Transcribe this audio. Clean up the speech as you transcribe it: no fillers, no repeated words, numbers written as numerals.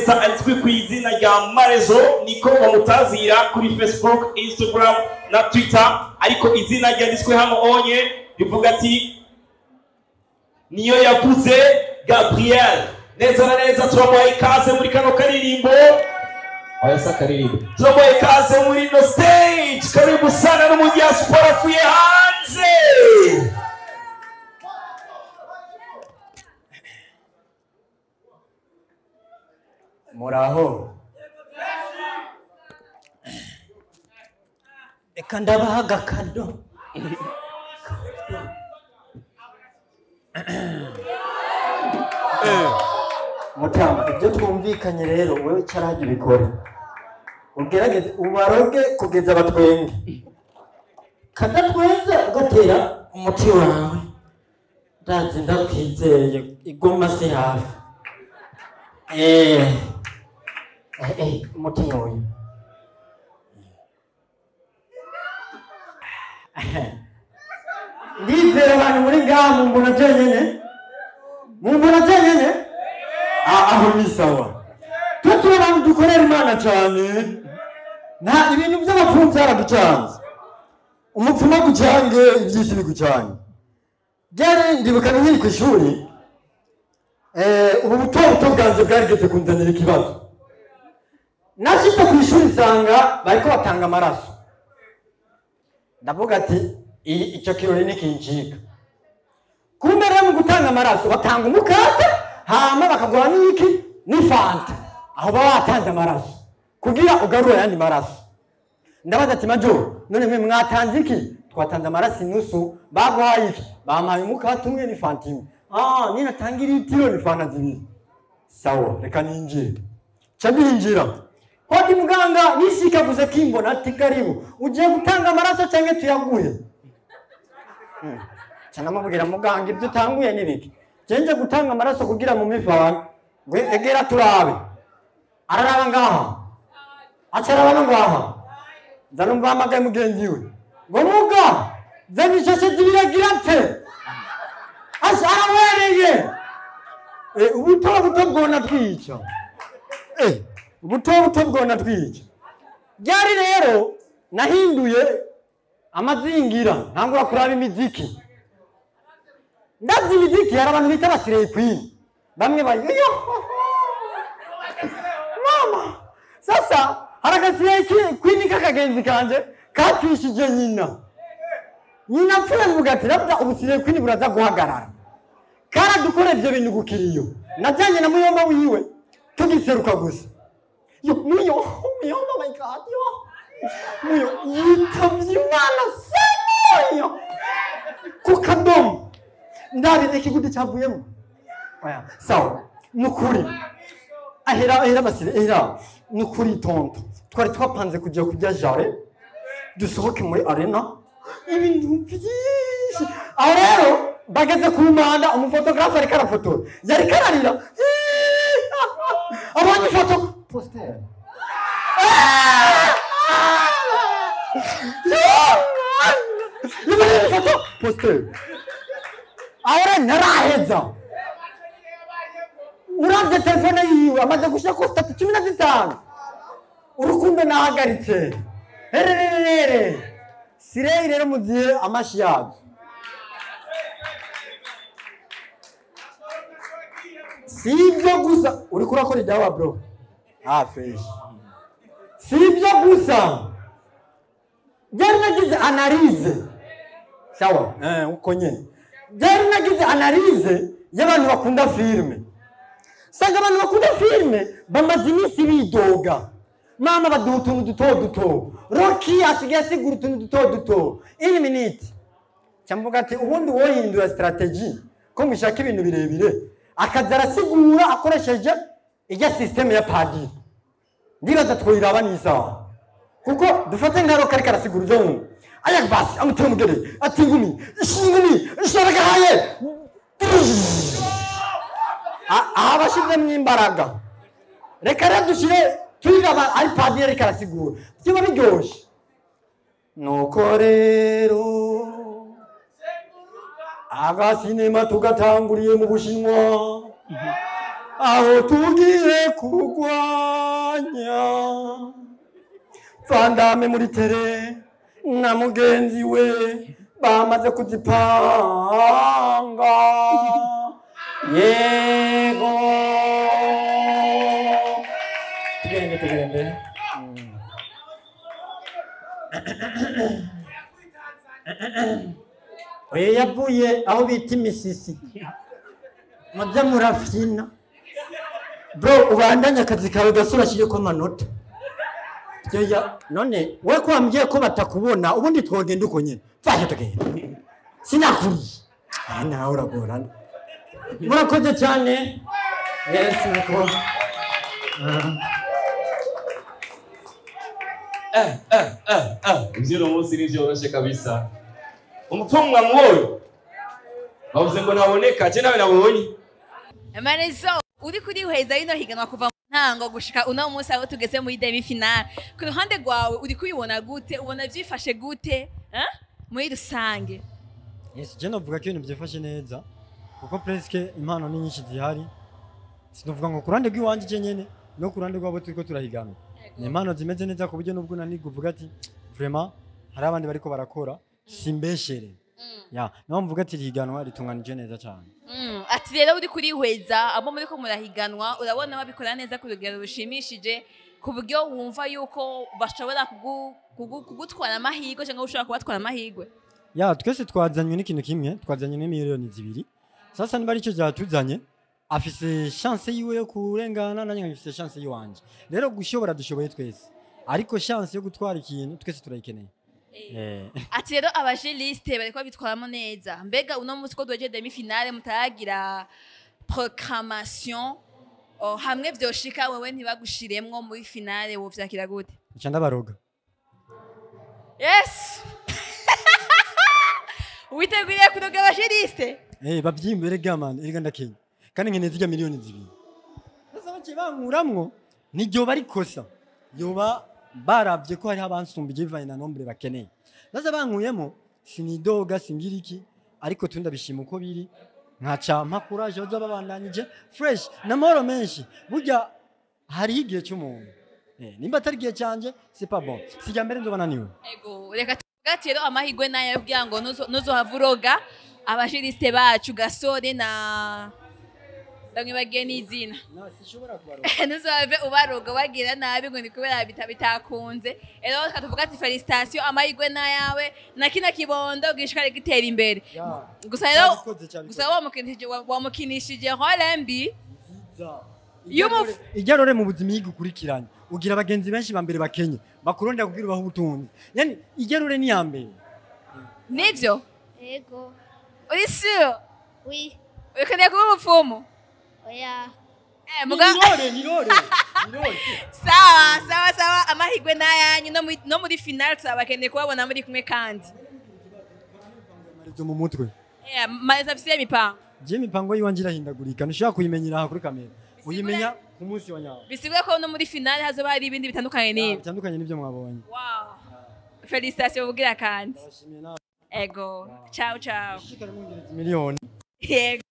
neza azwi ku izina rya Marezo niko bamutazira kuri Facebook, Instagram na Twitter, ariko izina ryanditswe hano onye rivuga ati niyo yavuze Gabriel. Neza na neza turamuha ikaze muri kano karirimbo. Oyasa karirimbo. Turamuha ikaze muri no stage. Karibu sana no mu diaspora kuye hanze. Muraho. Eka ndabahaga kado. Mutamba ibyo twumvikanye rero wewe cyaraje bikore. Ugerageze ubaroge kugeza batwenge. Kadatwenze ugatera umuti wawe. Ndazi ndakwizeye igoma se hafi. Umuti nyoye. Ndizera abantu muri ngaha mumbona jenyene. Mumbona jenyene? Aho ni sawa. Tutu abantu dukorera Imana cyane. Nta ibintu by'abapfumu byaraducanze. Umupfumu gucange ibyisi bigucange. Byari ndibuka nkiri ku ishuri. Ubu buto bwanze bwarigeze kunzanira ikibazo. Nashitse ku ishuri nsanga bariko batanga amaraso. Ndavuga ati icyo kirori ni kinjika. Kumbere mu gutanga amaraso batanga umukate hama bakagura n'iki ni fanta. Aho baba batanze amaraso kugira ugarure yandi maraso. Ndabaza ati majo none mwe mwatanze iki? Twatanze amaraso inusu bagwaye iki? Bamaye umukate umwe ni fanta imwe. Nina tangira itiro ni fanta zibiri. Sawa reka ninjire. Cabinjira. Hodi muganga nishika guze kimbona ati karibu ugiye gutanga amaraso cyangwa tuyaguye. Cyana mubwira muganga ibyo utanguye nibiki. Cenje gutanga amaraso kugira mu mivana. Gwe egera turabe. Araraba ngaha. Acaraba ngaha. Zanumva amagaye mugenzi we. Ngo muga zanishashe zibiragira pfe. Ashara wereye. Ubuto bwona twica. Ubuto bwona twica. Byari rero nahinduye amazingira ntangura kuraba imiziki. Ndabyi imiziki yari abantu bita basireye queen. Bamwe bayo mama sasa harakasiye queen kakagenzi kanje katwishije nyina. Nyina pfira mugati rabda ubusireye queen buraza guhagarara. Kara dukore ibyo bintu gukiriyo. Najanye na muyomba wiwe tugiseruka gusa. Muyo my god yo. Muyo yitabye Imana seyo. Kukadomo. Ndari ikigude cyavuyemo. Oya, sawa. Nukuri. Ahera basire nukuri tonto. Twari twapanze kujya jare. Dusohoke muri arena. Ibintu byinshi. Aho rero bageze ku manda umufotografer ari karafotora. Yari kararira. Abonye foto poster. Ibintu foto poster. Ahora naraheza. Uravye telefone yiwe amaze gushira ko 15. Urukundo nahagaritse. Hererere. Sirei rero mugiye amashi yazo. Sibyo gusa uri kurakora idawa bro. Fresh. Sibyo gusa. Jari nagize analyze. Sawa? Uko nyene. Jari nagize analyze y'abantu bakunda filme. Sanga abantu bakunda filme bamaze iminsi bidoga. Mama baduha utuntu duto. Rocky asigaye asigura utuntu duto. In minute. Cyamvuga ati ubundi wohindura strategy ko mushaka ibintu birebire. Akazara sigura akoresheje ijya system ya padiri. Ndibaza twiraba nisa. Kuko dufate nkaro kari karasigura uzo. Ayak basi amutemugere ati ngumi ishingumi isharaga haye. Abashize mwimbaraga. Reka radushire twiraba ari padiri karasigura. Kiba biryoshe. Nuko rero aga sinema tugatanguriye mu Bushinwa. aho tugiye kurwanya Vandame muri tere na mugenzi we bamaze kuzipanga yego tugende oye yavuye aho bita imisisi muze murafyina bro ubandanya akazi kawe gasura shije ko amanota none we ko wambwiye ko batakubona ubundi twogenda uko nyene fasha tugenda sinakuri nawe uragorana murakoze cyane yes ko Ivyo umunsi nivyoroshe kabisa. Umutumwa mwoyo bavuze ngo ntaboneka je nawe nabonye. Amanezo uri kuri uheza ino higanwa kuva mu ntango gushika uno munsi aho tugeze muri demi finale. Ku ruhande rwawe uri kubibona gute? Ubona vyifashe gute? Muri rusange. Yes, je novuga ko ibintu byifashe neza kuko presque impano ni nyinshi zihari. Sinovuga ngo kurande rw'iwanje je nyene no kurande rwabo turiko turahiganwa. Ni impano zimeze neza ku buryo nubwo nani kuvuga ati vraiment hari abandi bariko barakora simbeshere. Ya, no mvuga ati higanwa ritunganije neza cyane. Ati rero uri kuri hweza abo muri ko murahiganwa urabona babikora neza ku rugero rushimishije ku buryo wumva yuko bashobora kugutwara amahirwe cyangwa ushobora kubatwara amahirwe. Ya, twese twazanywe n'ikintu kimwe, twazanywe n'imiliyoni 2. Sasa niba aricyo cyatuzanye afise chance yiwe yo kurengana nanye ngifise chance yiwanje. Rero gushobora dushoboye twese. Ariko chance yo gutwara ikintu twese turayikeneye. Ati rero abajeliste bariko bitwaramo neza. Mbega uno munsi ko doje demi finale mutagira proclamation hamwe vyoshika wewe ntibagushiremwo muri finale wo vyakira gute? Cyanda baroga. Yes. Witeguriye kudoga abajeliste? Babyimbere gamana iriga ndakenya. Kandi nkene zijya miliyoni 2. Sasa bace bankuramwo niryo bari kosa. Yoba baravye ko hari abansumbije bivanye na nombre bakeneye. Sasa bankuyemo sinidoga singiriki ariko tunda bishima uko biri nkaca mpakuraje baza babandanyije fresh na moro menshi burya hari igihe cy'umuntu nimba atari gihe cyanje c'est pas bon sijya mbere nzoba naniwe ego reka tugatero amahigwe nayo byango nuzo havuroga abashiriste bacu Gasore na Dange bageni izina. No, sishobora kubaroga. Nuzove ubaroga wagira nabi ngo nikubera bitakunze. Ero katuvuga ati felicitation amahigwe nayawe na kina kibondo gishikare gitera imbere. Gusa rero gusa wamukinishije Holembi. Ijarore mu buzima yigukurikiranye. Ugira abagenzi benshi bambere bakenye. Bakurondera kugira baho ubutunzi. Yani ijarore ni yambere. Nivyo? Ego. Uri sûr? Oui. Ukeneye kuba umupfumu? Oya. Nirore. Sawa amahigwe nayanyu no muri final turabakeneye kubabona muri kumwe kandi. Marizo mu mutwe. Marizo afise imipango. Je mipango yiwanje irahindagurika ntushaka kuyimenyera aha kuri kamera. Uyimenya ku munsi wa nyawo. Bisigura ko no muri final hazoba hari ibindi bitandukanye n'ibi. Bitandukanye n'ibyo mwabonye. Wow. Felicitation bugira kandi. Ego. Ciao. Miliyoni. Yego.